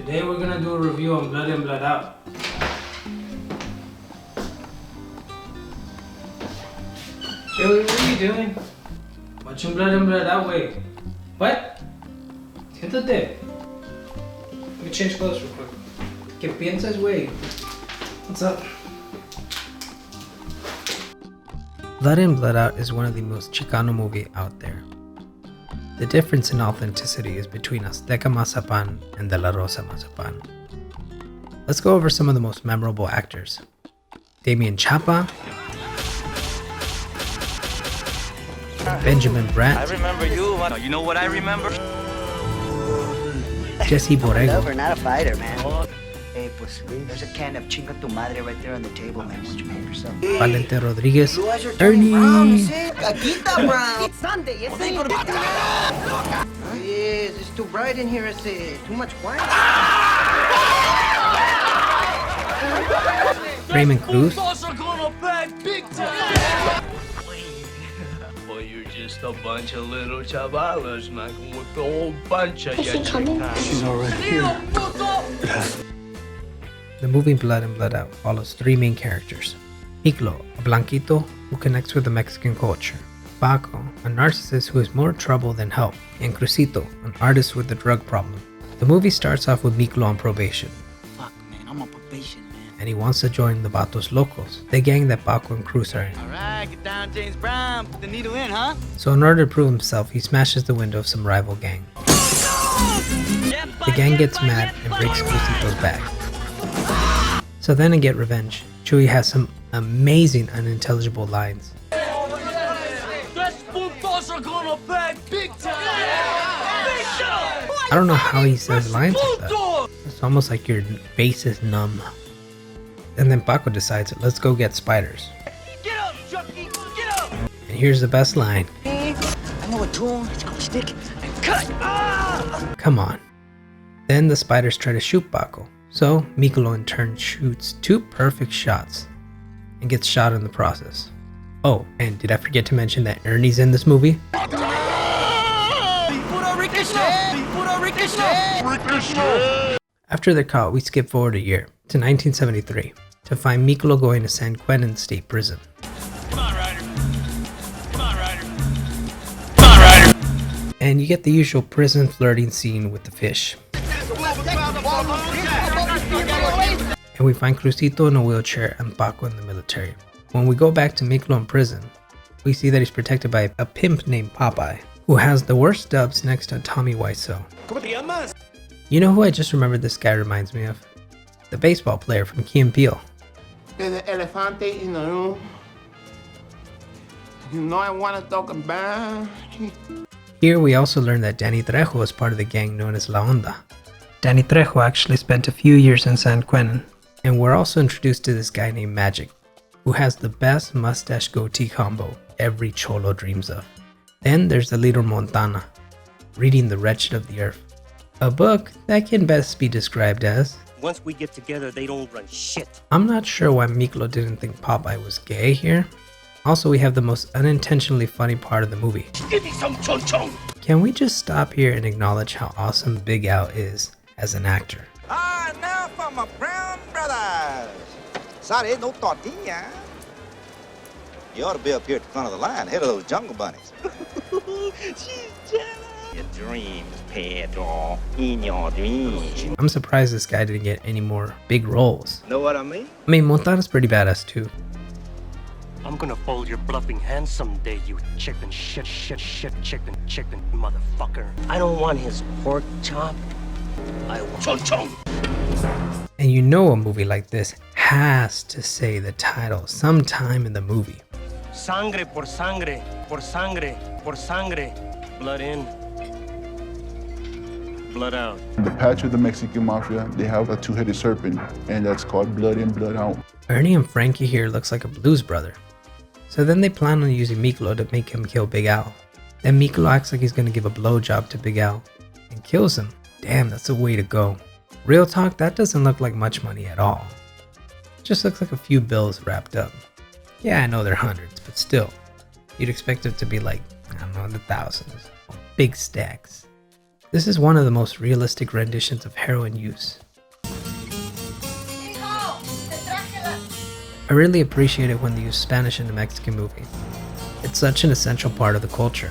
Today we're gonna do a review on Blood In, Blood Out. Chuy, what are you doing? Watching Blood In, Blood Out, wait. What? Siéntate. Let me change clothes real quick. ¿Qué piensas, güey? What's up? Blood In, Blood Out is one of the most Chicano movies out there. The difference in authenticity is between Azteca Mazapan and De La Rosa Mazapan. Let's go over some of the most memorable actors. Damien Chapa, Benjamin Bratt, I remember you. You know what I remember? Jesse Borrego, Lover, not a fighter, man. Hey, pues, there's a can of chinga tu madre right there on the table, man. Why don't you make yourself? Valente Rodriguez, Ernie! Ernie, Akita, bro! It's Sunday, yes, Yes, it's too bright in here. It's too much wine. Raymond Cruz, Boy, you're just a bunch of little chavalas knocking with the whole bunch of you. She's already here. The movie Blood In, Blood Out follows three main characters. Miklo, a blanquito who connects with the Mexican culture. Paco, a narcissist who is more trouble than help. And Crucito, an artist with a drug problem. The movie starts off with Miklo on probation. Fuck, man, I'm on probation, man. And he wants to join the Vatos Lokos, the gang that Paco and Cruz are in. Alright, get down, James Brown. Put the needle in, huh? So in order to prove himself, he smashes the window of some rival gang. The gang gets mad and breaks Crucito's bag. So then to get revenge, Chuy has some amazing unintelligible lines. I don't know how he says lines like that. It's almost like your face is numb. And then Paco decides, let's go get spiders. Get up, Chucky! Get up! And here's the best line. I know a tool. It's called a stick. And cut! Ah! Come on. Then the spiders try to shoot Paco. So Miklo in turn shoots two perfect shots and gets shot in the process. Oh, and did I forget to mention that Ernie's in this movie? After they're caught, we skip forward a year to 1973 to find Miklo going to San Quentin State Prison. Come on, Ryder. Come on, Ryder. Come on, Ryder. And you get the usual prison flirting scene with the fish. And we find Crucito in a wheelchair and Paco in the military. When we go back to Miklo in prison, we see that he's protected by a pimp named Popeye, who has the worst dubs next to Tommy Wiseau. You know who I just remembered this guy reminds me of? The baseball player from Key and Peele. There's an elefante in the room. You know I want to talk about. Here we also learn that Danny Trejo is part of the gang known as La Onda. Danny Trejo actually spent a few years in San Quentin, and we're also introduced to this guy named Magic, who has the best mustache goatee combo every cholo dreams of. Then there's the leader Montana, reading The Wretched of the Earth, a book that can best be described as, Once we get together, they don't run shit. I'm not sure why Miklo didn't think Popeye was gay here. Also, we have the most unintentionally funny part of the movie. Give me some chon-chon! Can we just stop here and acknowledge how awesome Big Al is as an actor? Ah, now from my brown brothers. Sorry, no tortilla. You ought to be up here at the front of the line, head of those jungle bunnies. She's jealous. Your dreams, Pedro. In your dreams. I'm surprised this guy didn't get any more big roles. Know what I mean? I mean, Montana's pretty badass too. I'm gonna fold your bluffing hand someday, you chicken chicken motherfucker. I don't want his pork chop. I want Chon-chon! And you know a movie like this has to say the title sometime in the movie. Sangre por sangre, por sangre, por sangre. Blood in, blood out. The patch of the Mexican mafia, they have a two-headed serpent, and that's called Blood In, Blood Out. Ernie and Frankie here looks like a blues brother. So then they plan on using Miklo to make him kill Big Al. Then Miklo acts like he's gonna give a blowjob to Big Al and kills him. Damn, that's a way to go. Real talk, that doesn't look like much money at all. It just looks like a few bills wrapped up. Yeah, I know they're hundreds, but still, you'd expect it to be like, I don't know, in the thousands. Big stacks. This is one of the most realistic renditions of heroin use. I really appreciate it when they use Spanish in a Mexican movie. It's such an essential part of the culture.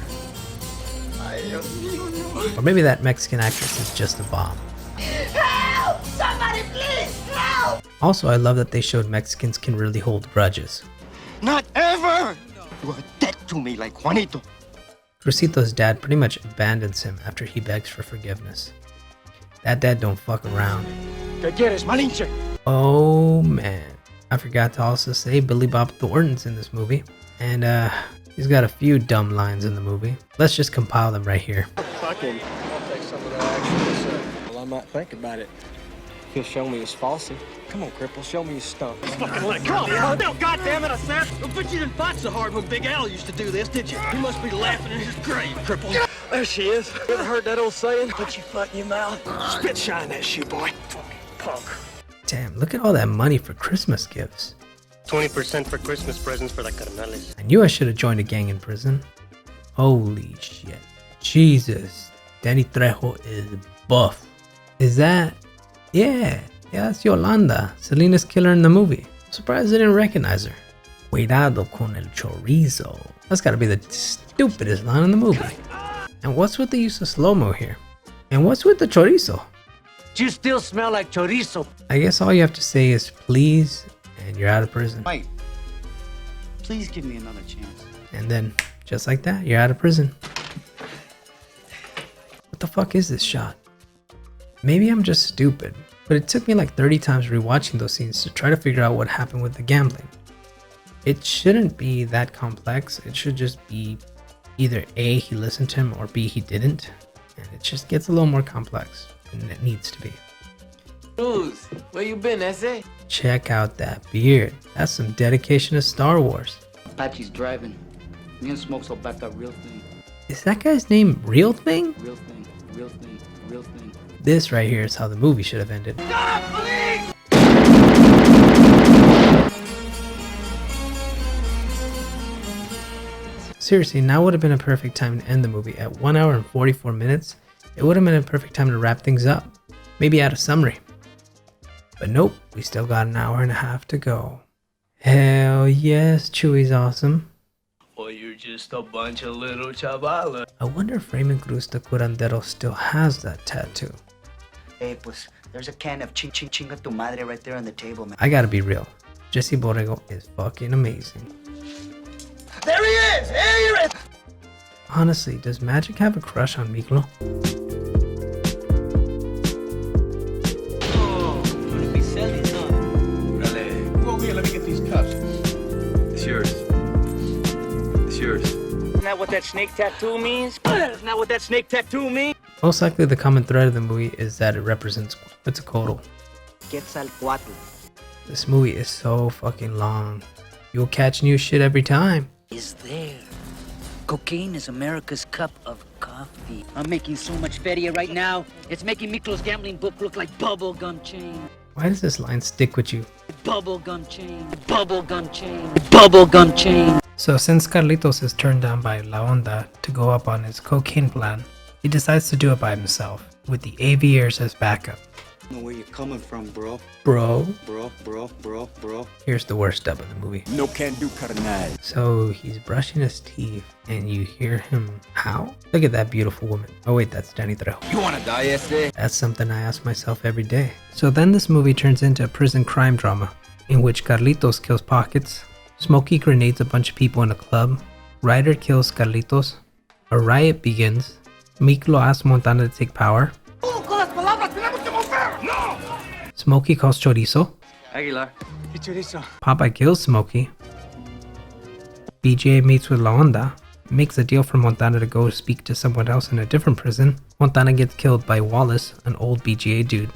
Or maybe that Mexican actress is just a bomb. Help! Somebody please help! Also, I love that they showed Mexicans can really hold grudges. Not ever! You are dead to me like Juanito. Crucito's dad pretty much abandons him after he begs for forgiveness. That dad don't fuck around. ¿Qué quieres, Malinche? Oh man. I forgot to also say Billy Bob Thornton's in this movie. And he's got a few dumb lines in the movie. Let's just compile them right here. Fucking. I'll take some of that action. Well, I might think about it. He'll show me his falsy. Come on, cripple, show me his stump. Fucking let go! No, goddammit, I said! But you didn't fight so hard when Big Al used to do this, did you? You must be laughing in his grave, cripple. There she is. You ever heard that old saying? Put your foot in your mouth. Spit shine that shoe, boy. Fucking punk. Damn, look at all that money for Christmas gifts. 20% for Christmas presents for the carnales. I knew I should have joined a gang in prison. Holy shit. Jesus. Danny Trejo is buff. Is that... Yeah, that's Yolanda, Selena's killer in the movie. I'm surprised I didn't recognize her. Cuidado con el chorizo. That's gotta be the stupidest line in the movie. And what's with the use of slow-mo here? And what's with the chorizo? You still smell like chorizo. I guess all you have to say is please, and you're out of prison. Mike, please give me another chance. And then, just like that, you're out of prison. What the fuck is this shot? Maybe I'm just stupid, but it took me like 30 times rewatching those scenes to try to figure out what happened with the gambling. It shouldn't be that complex. It should just be either A, he listened to him, or B, he didn't. And it just gets a little more complex than it needs to be. News. Where you been, Ese? Check out that beard. That's some dedication to Star Wars. Apache's driving. Me and Smokes will back up real thing. Is that guy's name Real Thing? Real thing. Real thing. Real thing. This right here is how the movie should have ended. Seriously, now would have been a perfect time to end the movie at 1 hour and 44 minutes. It would have been a perfect time to wrap things up. Maybe add a summary. But nope, we still got an hour and a half to go. Hell yes, Chuy's awesome. Or you're just a bunch of little chavalas. I wonder if Raymond Cruz the Curandero still has that tattoo. Hey, pues, there's a can of chinga tu madre right there on the table, man. I gotta be real. Jesse Borrego is fucking amazing. There he is! Here he is! Honestly, does Magic have a crush on Miklo? Oh, gonna be selling, huh? Dale. Come over here, let me get these cuffs. It's yours. It's yours. Isn't that what that snake tattoo means? Isn't that what that snake tattoo means? Most likely the common thread of the movie is that it represents Quetzalcoatl. Quetzalcoatl. This movie is so fucking long. You'll catch new shit every time. Is there. Cocaine is America's cup of coffee. I'm making so much feria right now. It's making Miklo's gambling book look like bubblegum chain. Why does this line stick with you? Bubblegum chain. Bubblegum chain. Bubblegum chain. So since Carlitos is turned down by La Onda to go up on his cocaine plan, he decides to do it by himself, with the aviators as backup. I know where you're coming from, bro. Bro, Bro. here's the worst dub of the movie. No can do carnal. So he's brushing his teeth and you hear him howl? Look at that beautiful woman. Oh wait, that's Danny Trejo. You wanna die, Ese? That's something I ask myself every day. So then this movie turns into a prison crime drama, in which Carlitos kills Pockets, Smokey grenades a bunch of people in a club, Ryder kills Carlitos, a riot begins, Miklo asks Montana to take power, Smokey calls Chorizo, Aguilar. Popeye kills Smokey, BJ meets with La Onda, makes a deal for Montana to go speak to someone else in a different prison. Montana gets killed by Wallace, an old BGA dude.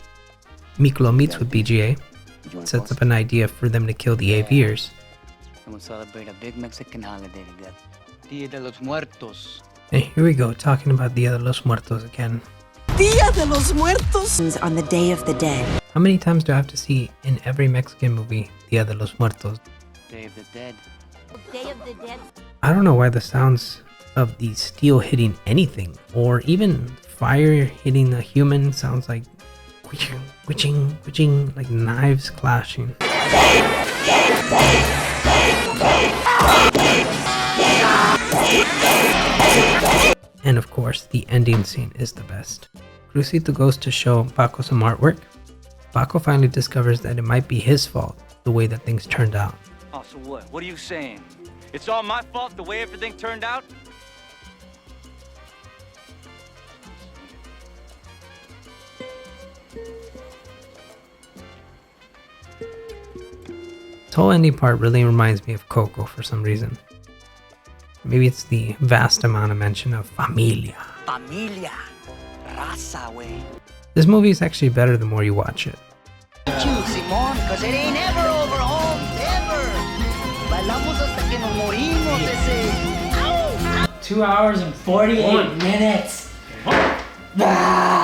Miklo meets with BGA, sets up an idea for them to kill the aviators. And we'll celebrate a big Mexican holiday together. Dia de los Muertos. And here we go, talking about Dia de los Muertos again. Dia de los Muertos. On the Day of the Dead. How many times do I have to see in every Mexican movie Dia de los Muertos? Day of the Dead. Day of the Dead. I don't know why the sounds of the steel hitting anything, or even fire hitting the human sounds like witching, witching, witching, like knives clashing. And of course, the ending scene is the best. Crucito goes to show Paco some artwork. Paco finally discovers that it might be his fault, the way that things turned out. Oh, so what? What are you saying? It's all my fault the way everything turned out? This whole ending part really reminds me of Coco for some reason. Maybe it's the vast amount of mention of familia. Familia. Raza, wey. This movie is actually better the more you watch it. Simón, cause it ain't ever over, home, ever. Bailamos hasta que nos morimos, ese. 2 hours and 48 minutes. Ah!